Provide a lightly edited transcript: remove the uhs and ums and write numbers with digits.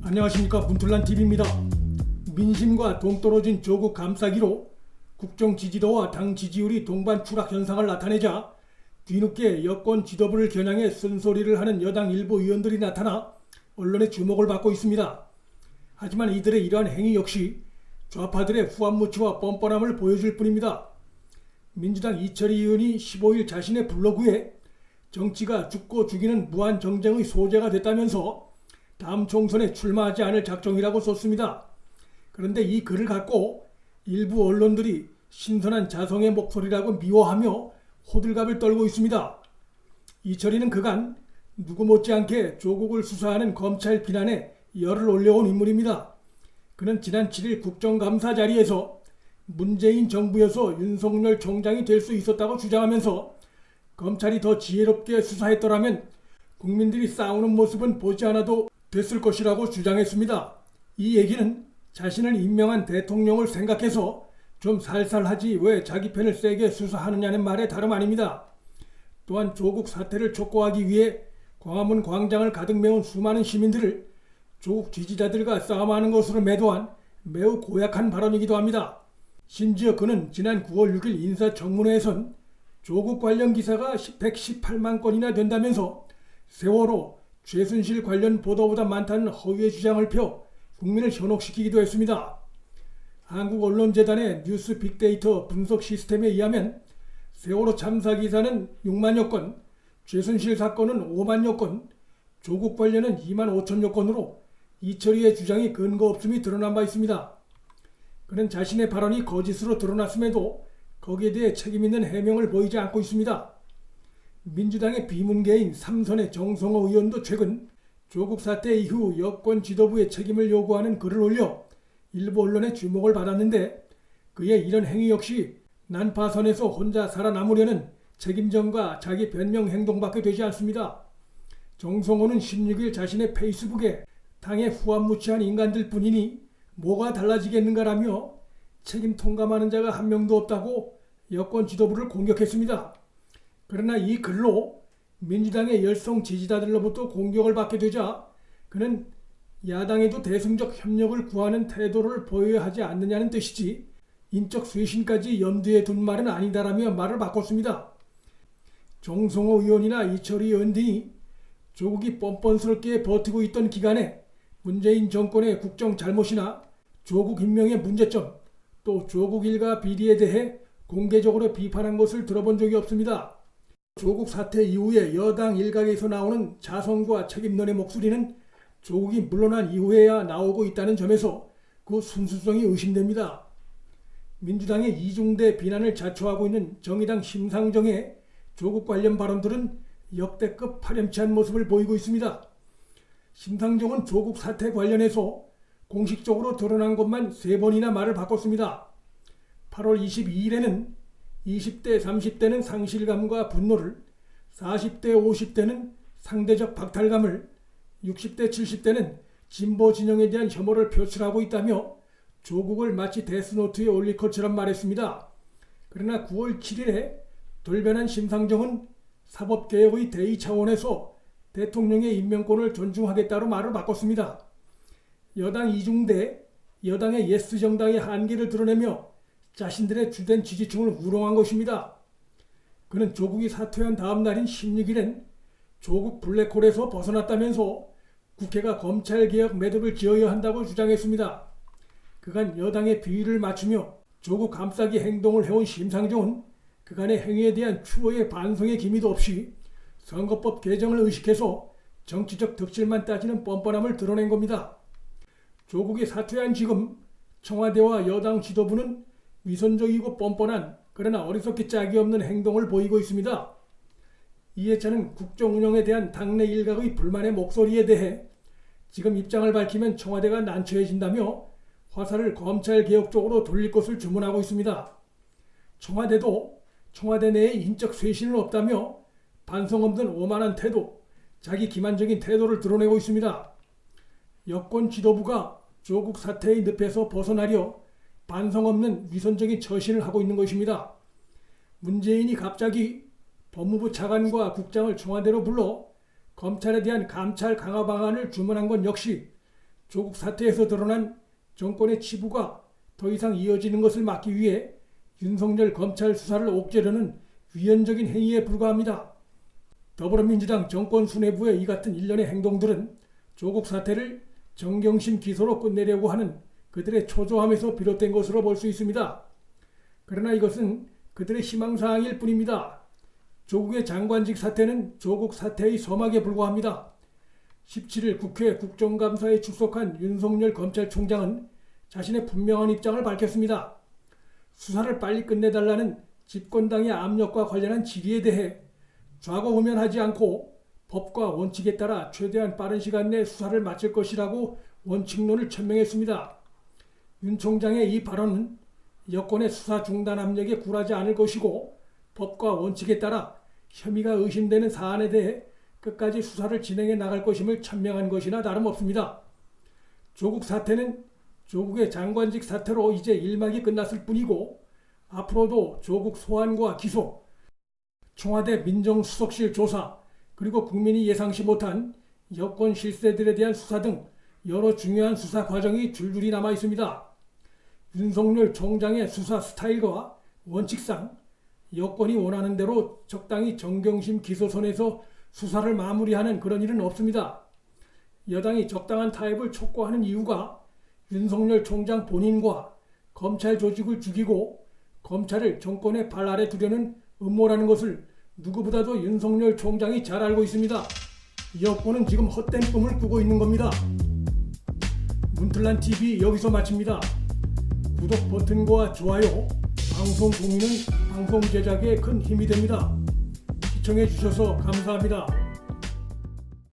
안녕하십니까, 문틀란TV입니다. 민심과 동떨어진 조국 감싸기로 국정 지지도와 당 지지율이 동반 추락 현상을 나타내자 뒤늦게 여권 지도부를 겨냥해 쓴소리를 하는 여당 일부 의원들이 나타나 언론의 주목을 받고 있습니다. 하지만 이들의 이러한 행위 역시 좌파들의 후안무치와 뻔뻔함을 보여줄 뿐입니다. 민주당 이철희 의원이 15일 자신의 블로그에 정치가 죽고 죽이는 무한 정쟁의 소재가 됐다면서 다음 총선에 출마하지 않을 작정이라고 썼습니다. 그런데 이 글을 갖고 일부 언론들이 신선한 자성의 목소리라고 미워하며 호들갑을 떨고 있습니다. 이철희는 그간 누구 못지않게 조국을 수사하는 검찰 비난에 열을 올려온 인물입니다. 그는 지난 7일 국정감사 자리에서 문재인 정부여서 윤석열 총장이 될 수 있었다고 주장하면서 검찰이 더 지혜롭게 수사했더라면 국민들이 싸우는 모습은 보지 않아도 됐을 것이라고 주장했습니다. 이 얘기는 자신을 임명한 대통령을 생각해서 좀 살살하지 왜 자기 편을 세게 수사하느냐는 말에 다름 아닙니다. 또한 조국 사태를 촉구하기 위해 광화문 광장을 가득 메운 수많은 시민들을 조국 지지자들과 싸움하는 것으로 매도한 매우 고약한 발언이기도 합니다. 심지어 그는 지난 9월 6일 인사청문회에선 조국 관련 기사가 118만 건이나 된다면서 세월호, 최순실 관련 보도보다 많다는 허위의 주장을 펴 국민을 현혹시키기도 했습니다. 한국언론재단의 뉴스 빅데이터 분석 시스템에 의하면 세월호 참사 기사는 6만여 건, 최순실 사건은 5만여 건, 조국 관련은 2만 5천여 건으로 이철희의 주장이 근거 없음이 드러난 바 있습니다. 그는 자신의 발언이 거짓으로 드러났음에도 거기에 대해 책임있는 해명을 보이지 않고 있습니다. 민주당의 비문계인 삼선의 정성호 의원도 최근 조국 사태 이후 여권 지도부의 책임을 요구하는 글을 올려 일부 언론의 주목을 받았는데 그의 이런 행위 역시 난파선에서 혼자 살아남으려는 책임전과 자기 변명 행동밖에 되지 않습니다. 정성호는 16일 자신의 페이스북에 당의 후안무치한 인간들 뿐이니 뭐가 달라지겠는가라며 책임 통감하는 자가 한 명도 없다고 여권 지도부를 공격했습니다. 그러나 이 글로 민주당의 열성 지지자들로부터 공격을 받게 되자 그는 야당에도 대승적 협력을 구하는 태도를 보여야 하지 않느냐는 뜻이지 인적 쇄신까지 염두에 둔 말은 아니다라며 말을 바꿨습니다. 정성호 의원이나 이철희 의원 등이 조국이 뻔뻔스럽게 버티고 있던 기간에 문재인 정권의 국정 잘못이나 조국 임명의 문제점, 또 조국 일가 비리에 대해 공개적으로 비판한 것을 들어본 적이 없습니다. 조국 사태 이후에 여당 일각에서 나오는 자성과 책임론의 목소리는 조국이 물러난 이후에야 나오고 있다는 점에서 그 순수성이 의심됩니다. 민주당의 이중대 비난을 자초하고 있는 정의당 심상정의 조국 관련 발언들은 역대급 파렴치한 모습을 보이고 있습니다. 심상정은 조국 사태 관련해서 공식적으로 드러난 것만 3번이나 말을 바꿨습니다. 8월 22일에는 20대, 30대는 상실감과 분노를, 40대, 50대는 상대적 박탈감을, 60대, 70대는 진보 진영에 대한 혐오를 표출하고 있다며 조국을 마치 데스노트에 올릴 것처럼 말했습니다. 그러나 9월 7일에 돌변한 심상정은 사법개혁의 대의 차원에서 대통령의 임명권을 존중하겠다로 말을 바꿨습니다. 여당 이중대, 여당의 예스 정당의 한계를 드러내며 자신들의 주된 지지층을 우롱한 것입니다. 그는 조국이 사퇴한 다음 날인 16일엔 조국 블랙홀에서 벗어났다면서 국회가 검찰개혁 매듭을 지어야 한다고 주장했습니다. 그간 여당의 비위를 맞추며 조국 감싸기 행동을 해온 심상정은 그간의 행위에 대한 추후의 반성의 기미도 없이 선거법 개정을 의식해서 정치적 득실만 따지는 뻔뻔함을 드러낸 겁니다. 조국이 사퇴한 지금 청와대와 여당 지도부는 위선적이고 뻔뻔한 그러나 어리석기 짝이 없는 행동을 보이고 있습니다. 이해찬은 국정 운영에 대한 당내 일각의 불만의 목소리에 대해 지금 입장을 밝히면 청와대가 난처해진다며 화살을 검찰개혁 쪽으로 돌릴 것을 주문하고 있습니다. 청와대도 청와대 내에 인적 쇄신은 없다며 반성 없는 오만한 태도, 자기 기만적인 태도를 드러내고 있습니다. 여권 지도부가 조국 사태의 늪에서 벗어나려 반성 없는 위선적인 처신을 하고 있는 것입니다. 문재인이 갑자기 법무부 차관과 국장을 청와대로 불러 검찰에 대한 감찰 강화 방안을 주문한 건 역시 조국 사태에서 드러난 정권의 치부가 더 이상 이어지는 것을 막기 위해 윤석열 검찰 수사를 옥죄려는 위헌적인 행위에 불과합니다. 더불어민주당 정권 수뇌부의 이 같은 일련의 행동들은 조국 사태를 정경심 기소로 끝내려고 하는 그들의 초조함에서 비롯된 것으로 볼 수 있습니다. 그러나 이것은 그들의 희망사항일 뿐입니다. 조국의 장관직 사태는 조국 사태의 서막에 불과합니다. 17일 국회 국정감사에 출석한 윤석열 검찰총장은 자신의 분명한 입장을 밝혔습니다. 수사를 빨리 끝내달라는 집권당의 압력과 관련한 질의에 대해 좌고우면하지 않고 법과 원칙에 따라 최대한 빠른 시간 내 수사를 마칠 것이라고 원칙론을 천명했습니다. 윤 총장의 이 발언은 여권의 수사 중단 압력에 굴하지 않을 것이고 법과 원칙에 따라 혐의가 의심되는 사안에 대해 끝까지 수사를 진행해 나갈 것임을 천명한 것이나 다름없습니다. 조국 사태는 조국의 장관직 사태로 이제 일막이 끝났을 뿐이고 앞으로도 조국 소환과 기소, 청와대 민정수석실 조사, 그리고 국민이 예상치 못한 여권 실세들에 대한 수사 등 여러 중요한 수사 과정이 줄줄이 남아 있습니다. 윤석열 총장의 수사 스타일과 원칙상 여권이 원하는 대로 적당히 정경심 기소선에서 수사를 마무리하는 그런 일은 없습니다. 여당이 적당한 타협을 촉구하는 이유가 윤석열 총장 본인과 검찰 조직을 죽이고 검찰을 정권의 발 아래 두려는 음모라는 것을 누구보다도 윤석열 총장이 잘 알고 있습니다. 여권은 지금 헛된 꿈을 꾸고 있는 겁니다. 문틀란TV 여기서 마칩니다. 구독 버튼과 좋아요, 방송 공유는 방송 제작에 큰 힘이 됩니다. 시청해 주셔서 감사합니다.